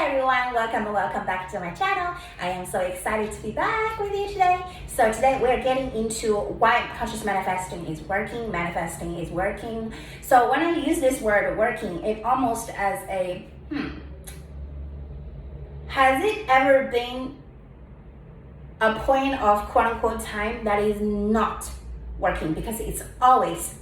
everyone, welcome back to my channel. I am so excited to be back with you today. So today we're getting into why conscious manifesting is working. So when I use this word working, it almost as a has it ever been a point of quote-unquote time that is not working? Because it's always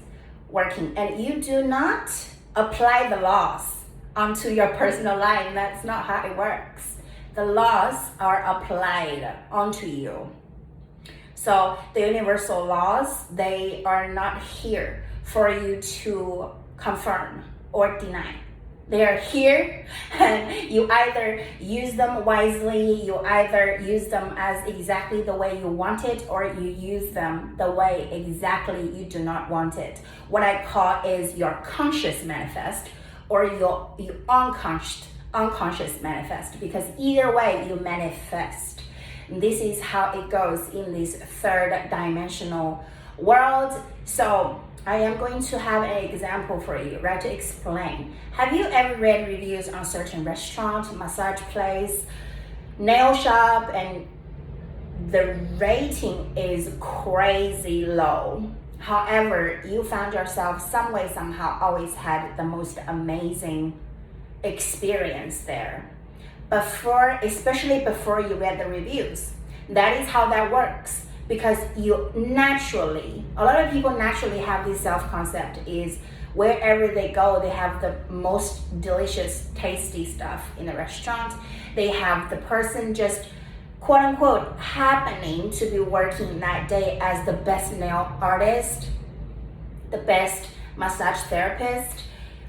working, and you do not apply the laws onto your personal life. That's not how it works. The laws are applied onto you. So the universal laws, they are not here for you to confirm or deny. They are here, and you either use them wisely, you either use them as exactly the way you want it, or you use them the way exactly you do not want it. What I call is your conscious manifest, or your unconscious manifest, because either way you manifest. This is how it goes in this third dimensional world. So I am going to have an example for you, right, to explain. Have you ever read reviews on certain restaurant, massage place, nail shop, and the rating is crazy low? However, you found yourself some way, somehow, always had the most amazing experience there. Especially before you read the reviews. That is how that works. Because you naturally, a lot of people naturally have this self-concept is wherever they go, they have the most delicious, tasty stuff in the restaurant. They have the person just quote unquote happening to be working that day as the best nail artist, the best massage therapist.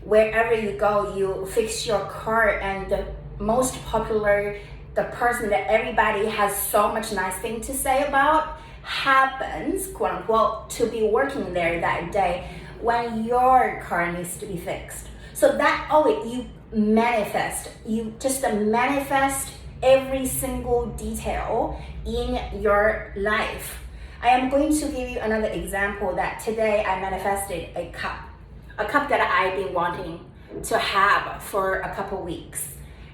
Wherever you go, you fix your car, and the most popular, the person that everybody has so much nice thing to say about happens, quote unquote, to be working there that day when your car needs to be fixed. So that you manifest, you just manifest every single detail in your life. I am going to give you another example that today I manifested a cup that I've been wanting to have for a couple weeks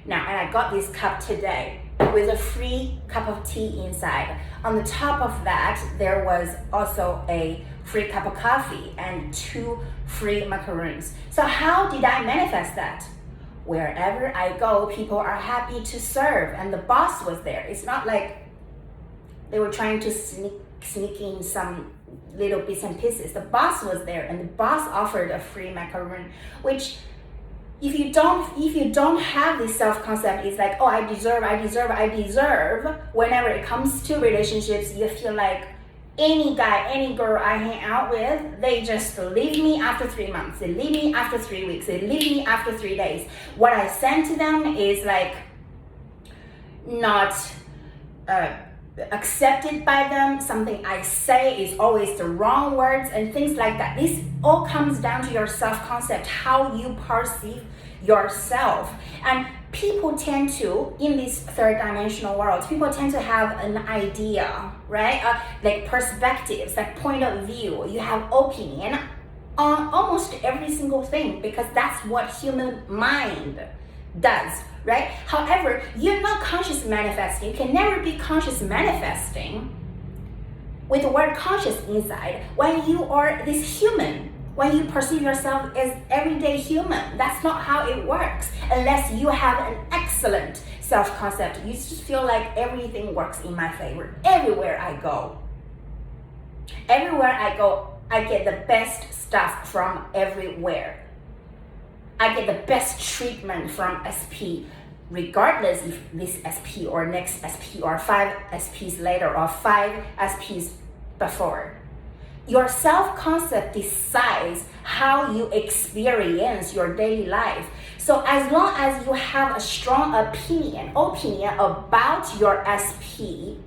now, and I got this cup today with a free cup of tea inside. On the top of that, there was also a free cup of coffee and 2 free macaroons. So how did I manifest that? Wherever I go, people are happy to serve, and the boss was there. It's not like they were trying to sneak in some little bits and pieces. The boss was there, and the boss offered a free macaroon, which if you don't have this self-concept, it's like, oh, I deserve. Whenever it comes to relationships, you feel like any guy, any girl I hang out with, they just leave me after 3 months. They leave me after 3 weeks. They leave me after 3 days. What I send to them is like not accepted by them. Something I say is always the wrong words and things like that. This all comes down to your self-concept, how you perceive yourself. And people tend to, in this third dimensional world, people tend to have an idea, right? Like perspectives, like point of view. You have opinion on almost every single thing, because that's what human mind does, right? However, you're not conscious manifesting. You can never be conscious manifesting with the word conscious inside when you are this human, when you perceive yourself as everyday human. That's not how it works unless you have an excellent self-concept. You just feel like everything works in my favor. Everywhere I go, I get the best stuff from everywhere. I get the best treatment from SP, regardless if this SP or next SP or 5 SPs later or 5 SPs before. Your self-concept decides how you experience your daily life. So as long as you have a strong opinion about your SP,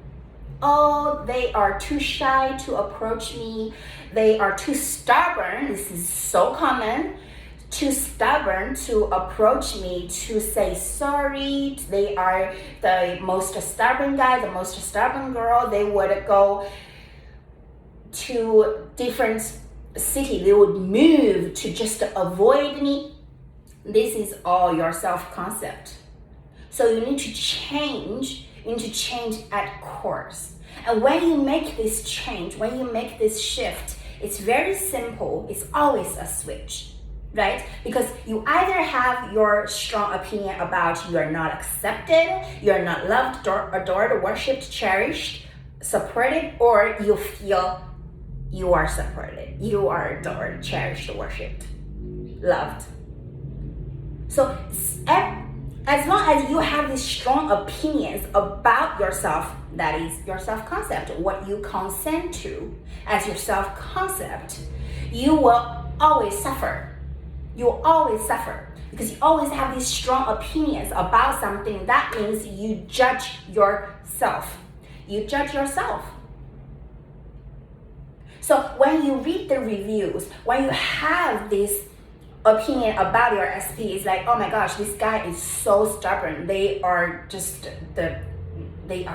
oh, they are too shy to approach me. They are too stubborn. This is so common. Too stubborn to approach me to say sorry. They are the most stubborn guy, the most stubborn girl. They would go to different city. They would move to just avoid me. This is all your self-concept. So you need to change. You need to change at course. And when you make this change, when you make this shift, it's very simple. It's always a switch, right? Because you either have your strong opinion about you're not accepted, you're not loved, adored, worshipped, cherished, supported, or you feel you are supported, you are adored, cherished, worshipped, loved. So as long as you have these strong opinions about yourself, that is your self-concept, what you consent to as your self-concept, you will always suffer. You will always suffer because you always have these strong opinions about something. That means you judge yourself. You judge yourself. So when you read the reviews, when you have this opinion about your SP, it's like, oh my gosh, this guy is so stubborn. They are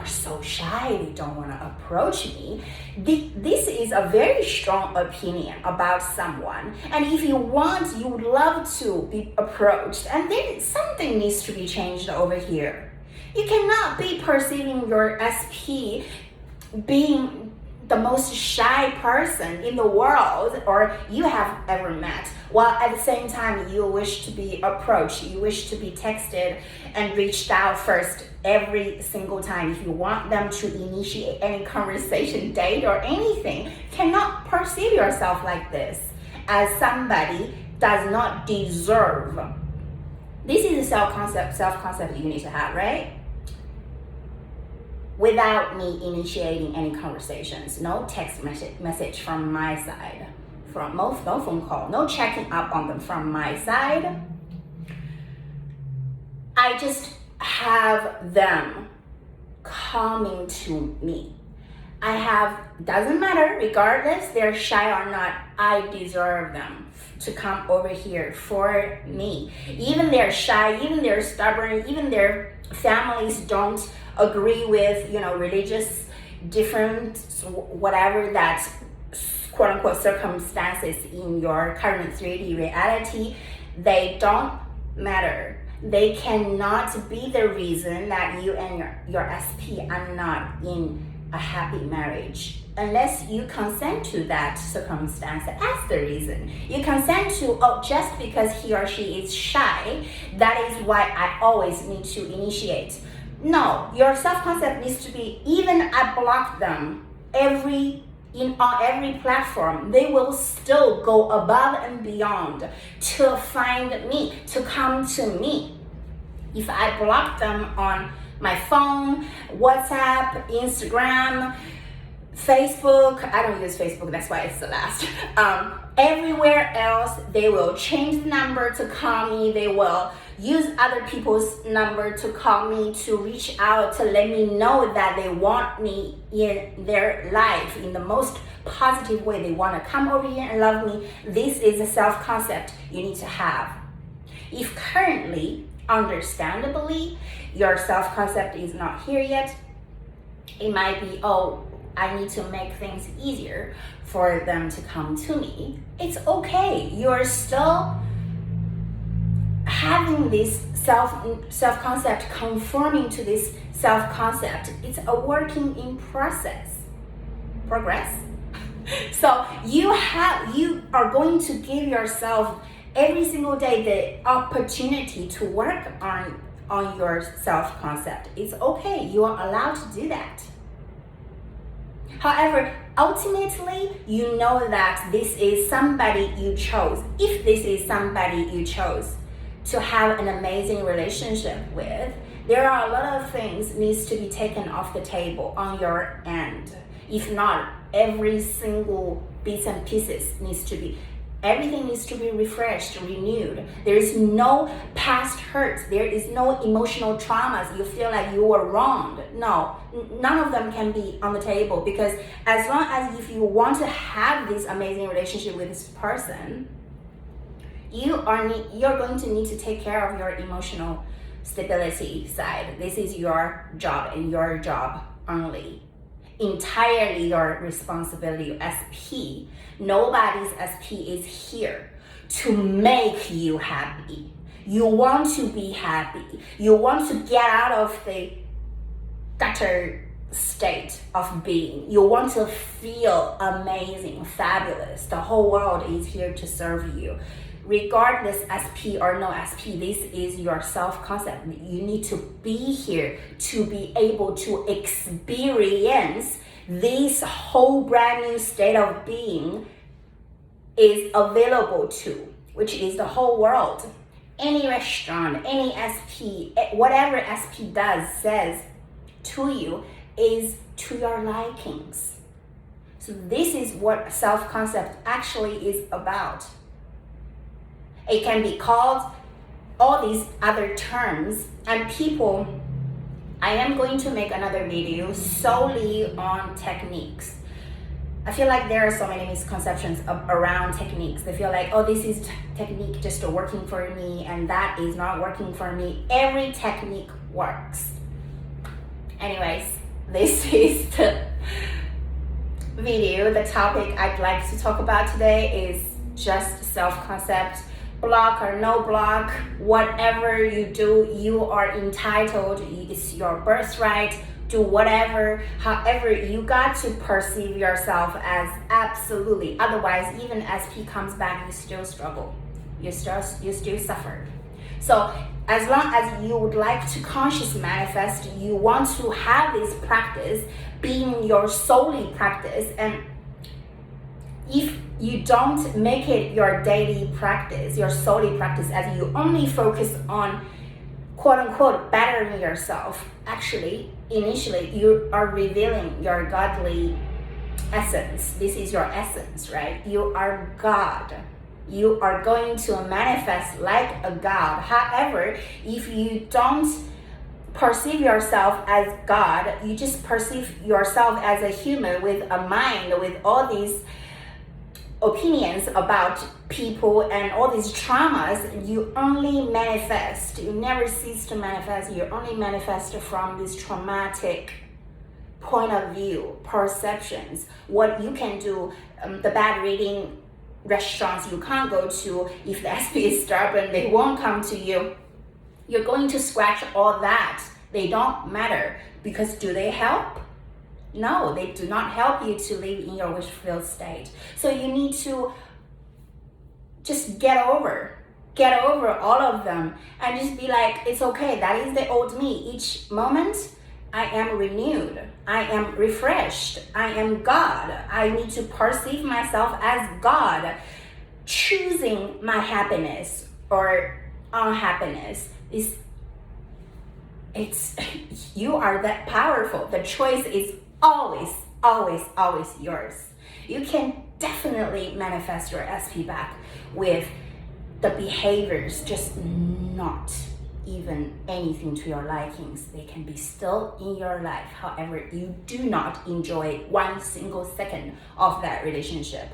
so shy. They don't want to approach me. This is a very strong opinion about someone. And if you want, you would love to be approached. And then something needs to be changed over here. You cannot be perceiving your SP being the most shy person in the world or you have ever met, while at the same time you wish to be approached, you wish to be texted and reached out first every single time. If you want them to initiate any conversation, date, or anything, you cannot perceive yourself like this as somebody does not deserve. This is a self-concept you need to have, right? Without me initiating any conversations, no text message from my side, no phone call, no checking up on them from my side. I just have them coming to me. Doesn't matter, regardless they're shy or not, I deserve them to come over here for me. Even they're shy, even they're stubborn, even their families don't agree with, religious different, whatever that quote unquote circumstances in your current 3D reality, they don't matter. They cannot be the reason that you and your SP are not in a happy marriage unless you consent to that circumstance as the reason. You consent to, just because he or she is shy, that is why I always need to initiate. No, your self-concept needs to be, even I block them on every platform, they will still go above and beyond to find me, to come to me. If I block them on my phone, WhatsApp, Instagram, Facebook, I don't use Facebook, that's why it's the last. Everywhere else, they will change the number to call me. They will use other people's number to call me, to reach out, to let me know that they want me in their life in the most positive way. They want to come over here and love me. This is a self-concept you need to have. If currently, understandably, your self-concept is not here yet, it might be, I need to make things easier for them to come to me. It's okay. You're still having this self-concept, conforming to this self-concept. It's a working in progress. So you are going to give yourself every single day the opportunity to work on your self-concept. It's okay. You are allowed to do that. However, ultimately, you know that this is somebody you chose. If this is somebody you chose to have an amazing relationship with, there are a lot of things needs to be taken off the table on your end. If not, every single bits and pieces everything needs to be refreshed, renewed. There is no past hurts. There is no emotional traumas. You feel like you were wronged. No, none of them can be on the table, because as long as if you want to have this amazing relationship with this person, you're going to need to take care of your emotional stability side. This is your job and your job only. Entirely your responsibility. SP, nobody's SP is here to make you happy. You want to be happy. You want to get out of the gutter state of being. You want to feel amazing, fabulous. The whole world is here to serve you. Regardless SP or no SP, this is your self-concept. You need to be here to be able to experience this whole brand new state of being is available to, which is the whole world. Any restaurant, any SP, whatever SP says to you is to your likings. So this is what self-concept actually is about. It can be called all these other terms, and people, I am going to make another video solely on techniques. I feel like there are so many misconceptions around techniques. They feel like, oh, this is technique just working for me and that is not working for me. Every technique works. Anyways, this is the video. The topic I'd like to talk about today is just self-concept. Block or no block, whatever you do, you are entitled. It's your birthright. Do whatever. However, you got to perceive yourself as absolutely. Otherwise, even as P comes back, you still struggle. You still suffer. So as long as you would like to consciously manifest, you want to have this practice being your solely practice. And if you don't make it your daily practice, your solely practice, as you only focus on quote unquote bettering yourself, actually, initially, you are revealing your godly essence. This is your essence, right? You are God. You are going to manifest like a God. However, if you don't perceive yourself as God, you just perceive yourself as a human with a mind, with all these opinions about people and all these traumas, you only manifest. You never cease to manifest. You only manifest from this traumatic point of view, perceptions. What you can do, the bad reading restaurants you can't go to. If the SP is stubborn, they won't come to you. You're going to scratch all that. They don't matter, because do they help? No, they do not help you to live in your wish-fulfilled state. So you need to just get over all of them and just be like, it's okay, that is the old me. Each moment I am renewed, I am refreshed, I am God. I need to perceive myself as God, choosing my happiness or unhappiness. It's you are that powerful. The choice is always yours. You can definitely manifest your SP back with the behaviors, just not even anything to your likings. They can be still in your life. However, you do not enjoy one single second of that relationship.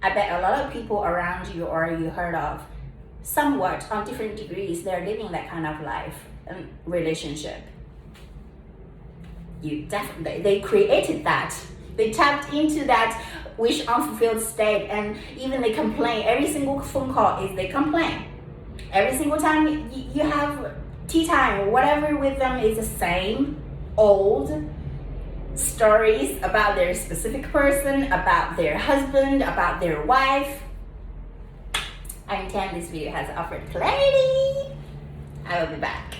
I bet a lot of people around you or you heard of, somewhat on different degrees, they're living that kind of life and relationship. They created that. They tapped into that wish unfulfilled state, and even they complain. Every single phone call is they complain. Every single time you have tea time or whatever with them is the same old stories about their specific person, about their husband, about their wife. I intend this video has offered clarity. I will be back.